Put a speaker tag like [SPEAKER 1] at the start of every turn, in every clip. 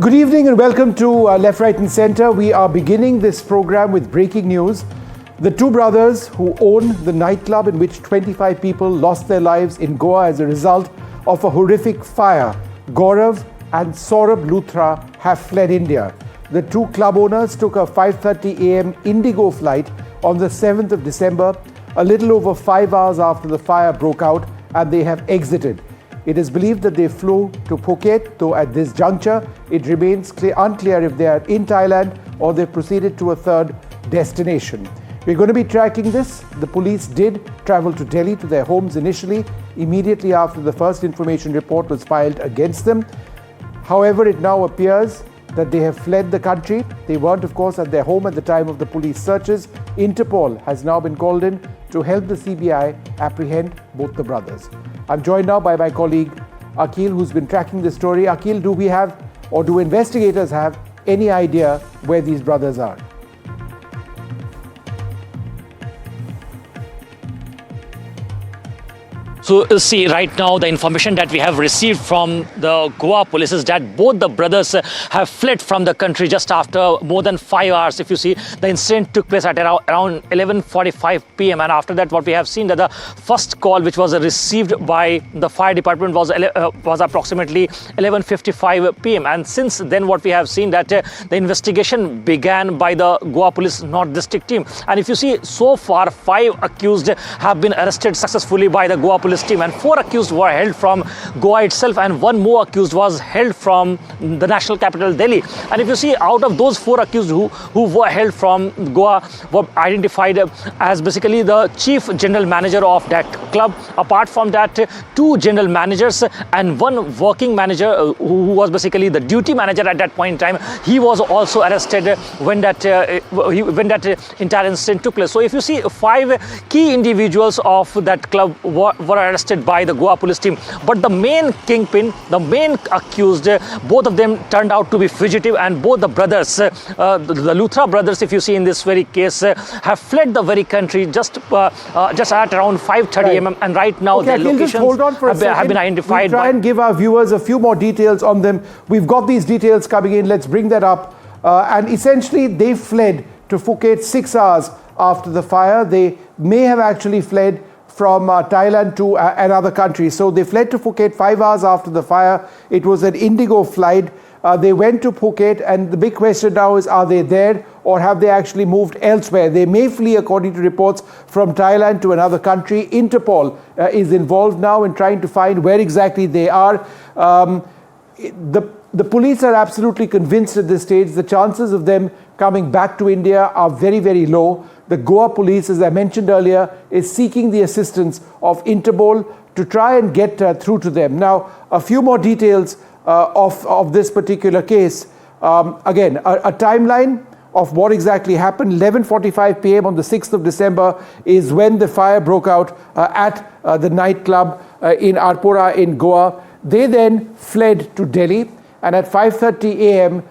[SPEAKER 1] Good evening and welcome to Left, Right and Centre. We are beginning this program with breaking news. The two brothers who own the nightclub in which 25 people lost their lives in Goa as a result of a horrific fire, Gaurav and Saurabh Luthra, have fled India. The two club owners took a 5:30 a.m. Indigo flight on the 7th of December, a little over 5 hours after the fire broke out, and they have exited. It is believed that they flew to Phuket, though at this juncture, it remains unclear if they are in Thailand or they proceeded to a third destination. We're going to be tracking this. The police did travel to Delhi to their homes initially, immediately after the first information report was filed against them. However, it now appears that they have fled the country. They weren't, of course, at their home at the time of the police searches. Interpol has now been called in to help the CBI apprehend both the brothers. I'm joined now by my colleague Akhil, who's been tracking the story. Akhil, do we have, or do investigators have, any idea where these brothers are?
[SPEAKER 2] So, see, right now the information that we have received from the Goa police is that both the brothers have fled from the country just after more than 5 hours. If you see, the incident took place at around 11:45 p.m. and after that what we have seen that the first call which was received by the fire department was approximately 11:55 p.m. and since then what we have seen that the investigation began by the Goa Police North District team. And if you see, so far 5 accused have been arrested successfully by the Goa Police team, and 4 accused were held from Goa itself, and 1 more accused was held from the national capital Delhi. And if you see, out of those 4 accused who were held from Goa were identified as basically the chief general manager of that club. Apart from that, 2 general managers and 1 working manager who was basically the duty manager at that point in time. He was also arrested when that entire incident took place. So if you see, 5 key individuals of that club were arrested by the Goa police team. But the main kingpin, the main accused, both of them turned out to be fugitive, and both the brothers, the Luthra brothers, if you see in this very case, have fled the very country just at around 5:30 a.m. And right now their locations have been identified.
[SPEAKER 1] We'll try and give our viewers a few more details on them. We've got these details coming in. Let's bring that up. And essentially they fled to Phuket 6 hours after the fire. They may have actually fled from Thailand to another country. So they fled to Phuket 5 hours after the fire. It was an Indigo flight. They went to Phuket, and the big question now is, are they there or have they actually moved elsewhere? They may flee, according to reports, from Thailand to another country. Interpol is involved now in trying to find where exactly they are. The police are absolutely convinced at this stage the chances of them coming back to India are very, very low. The Goa police, as I mentioned earlier, is seeking the assistance of Interpol to try and get through to them. Now, a few more details of this particular case. Again, a timeline of what exactly happened. 11:45 p.m. on the 6th of December is when the fire broke out at the nightclub in Arpora in Goa. They then fled to Delhi, and at 5:30 a.m.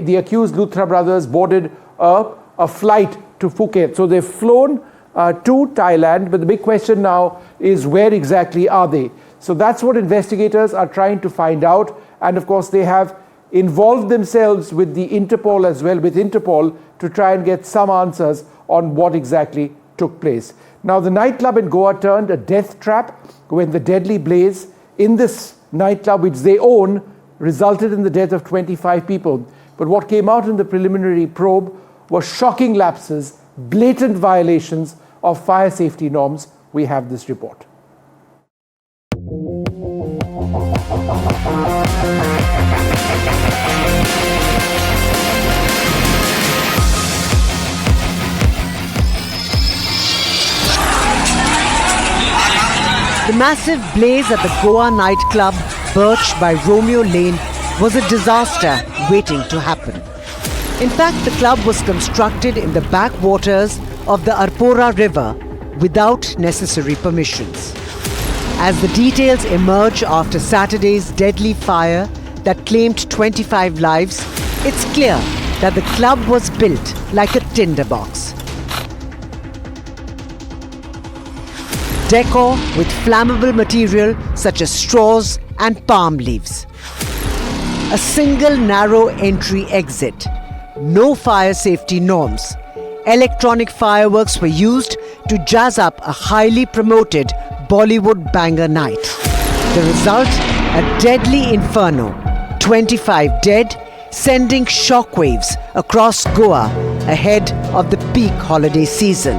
[SPEAKER 1] The accused Luthra brothers boarded a flight to Phuket. So they've flown to Thailand, but the big question now is, where exactly are they? So that's what investigators are trying to find out, and of course they have involved themselves with the Interpol as well, with Interpol, to try and get some answers on what exactly took place. Now, the nightclub in Goa turned a death trap when the deadly blaze in this nightclub, which they own, resulted in the death of 25 people. But what came out in the preliminary probe were shocking lapses, blatant violations of fire safety norms. We have this report.
[SPEAKER 3] The massive blaze at the Goa nightclub, Birch by Romeo Lane, was a disaster waiting to happen. In fact, the club was constructed in the backwaters of the Arpora River without necessary permissions. As the details emerge after Saturday's deadly fire that claimed 25 lives, it's clear that the club was built like a tinderbox. Decor with flammable material such as straws and palm leaves. A single narrow entry exit. No fire safety norms. Electronic fireworks were used to jazz up a highly promoted Bollywood banger night. The result? A deadly inferno. 25 dead, sending shockwaves across Goa ahead of the peak holiday season.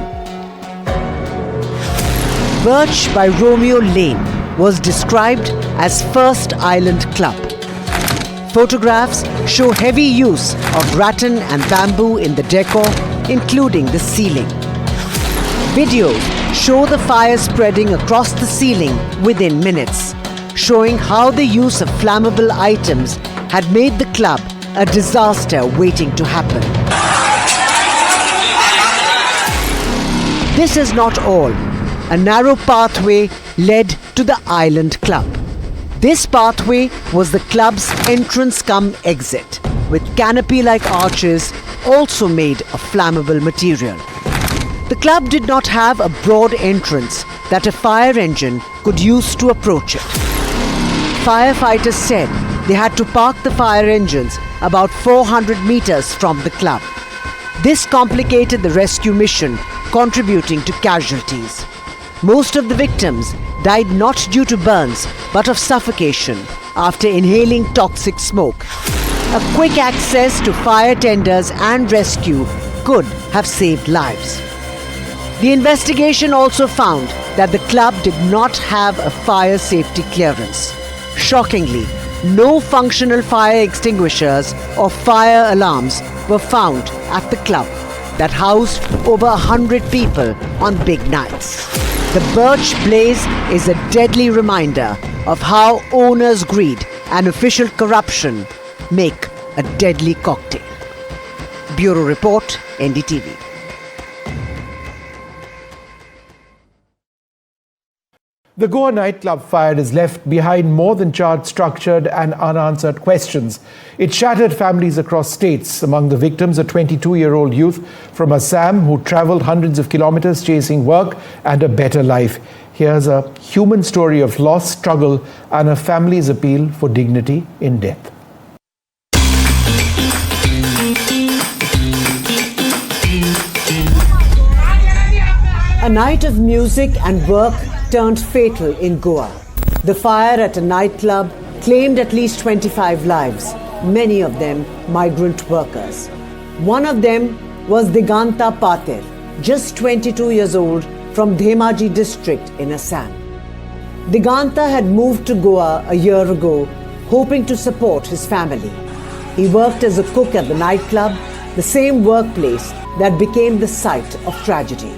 [SPEAKER 3] Birch by Romeo Lane was described as first island club. Photographs show heavy use of rattan and bamboo in the decor, including the ceiling. Videos show the fire spreading across the ceiling within minutes, showing how the use of flammable items had made the club a disaster waiting to happen. This is not all. A narrow pathway led to the Island Club. This pathway was the club's entrance cum exit, with canopy-like arches also made of flammable material. The club did not have a broad entrance that a fire engine could use to approach it. Firefighters said they had to park the fire engines about 400 meters from the club. This complicated the rescue mission, contributing to casualties. Most of the victims died not due to burns but of suffocation after inhaling toxic smoke. A quick access to fire tenders and rescue could have saved lives. The investigation also found that the club did not have a fire safety clearance. Shockingly, no functional fire extinguishers or fire alarms were found at the club that housed over 100 people on big nights. The Birch blaze is a deadly reminder of how owners' greed and official corruption make a deadly cocktail. Bureau Report, NDTV.
[SPEAKER 1] The Goa nightclub fire has left behind more than charred structured and unanswered questions. It shattered families across states. Among the victims, a 22-year-old youth from Assam who travelled hundreds of kilometres chasing work and a better life. Here's a human story of loss, struggle, and a family's appeal for dignity in death.
[SPEAKER 3] A night of music and work turned fatal in Goa. The fire at a nightclub claimed at least 25 lives, many of them migrant workers. One of them was Diganta Pater, just 22 years old, from Dhemaji district in Assam. Diganta had moved to Goa a year ago, hoping to support his family. He worked as a cook at the nightclub, the same workplace that became the site of tragedy.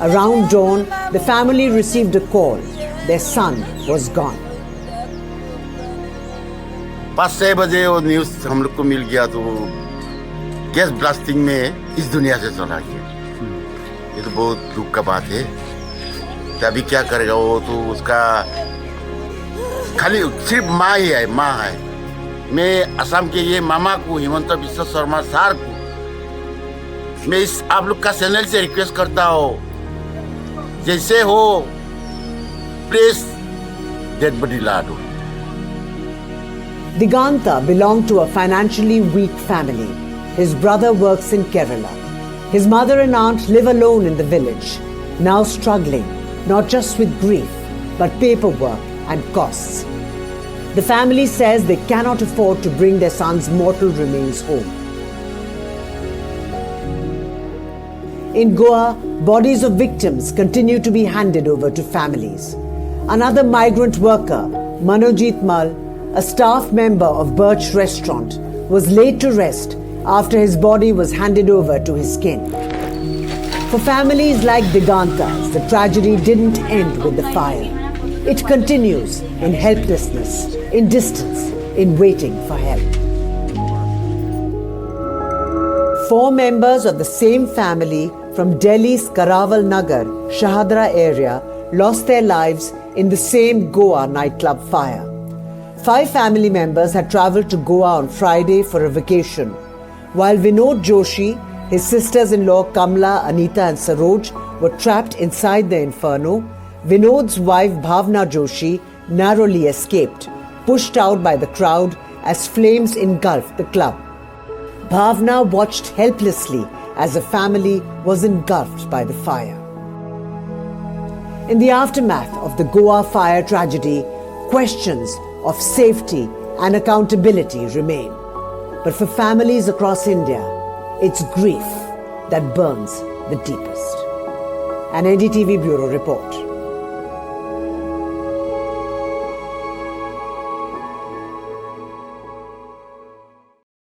[SPEAKER 3] Around dawn, the family received a call. Their son was gone.
[SPEAKER 4] 5-6 बजे वो news हम लोग को मिल गया तो gas blasting में इस दुनिया से चला गया। ये तो बहुत दुख का बात है। तो अभी क्या करेगा वो, तो उसका खाली सिर्फ माँ ही है, माँ है। मैं असम के ये मामा को, हिमंत बिश्व शर्मा सर को, मैं इस आप लोग का चैनल से रिक्वेस्ट करता हूँ, जैसे हो प्लीज डेड बॉडी ला दो।
[SPEAKER 3] Diganta belonged to a financially weak family. His brother works in Kerala. His mother and aunt live alone in the village, now struggling not just with grief, but paperwork and costs. The family says they cannot afford to bring their son's mortal remains home. In Goa, bodies of victims continue to be handed over to families. Another migrant worker, Manojit Mal, a staff member of Birch restaurant, was laid to rest after his body was handed over to his kin. For families like Diganta's, the tragedy didn't end with the fire. It continues in helplessness, in distance, in waiting for help. 4 members of the same family from Delhi's Karaval Nagar, Shahadra area lost their lives in the same Goa nightclub fire. 5 family members had travelled to Goa on Friday for a vacation. While Vinod Joshi, his sisters-in-law Kamla, Anita and Saroj were trapped inside the inferno, Vinod's wife Bhavna Joshi narrowly escaped, pushed out by the crowd as flames engulfed the club. Bhavna watched helplessly as the family was engulfed by the fire. In the aftermath of the Goa fire tragedy, questions of safety and accountability remain. But for families across India, it's grief that burns the deepest. An NDTV Bureau report.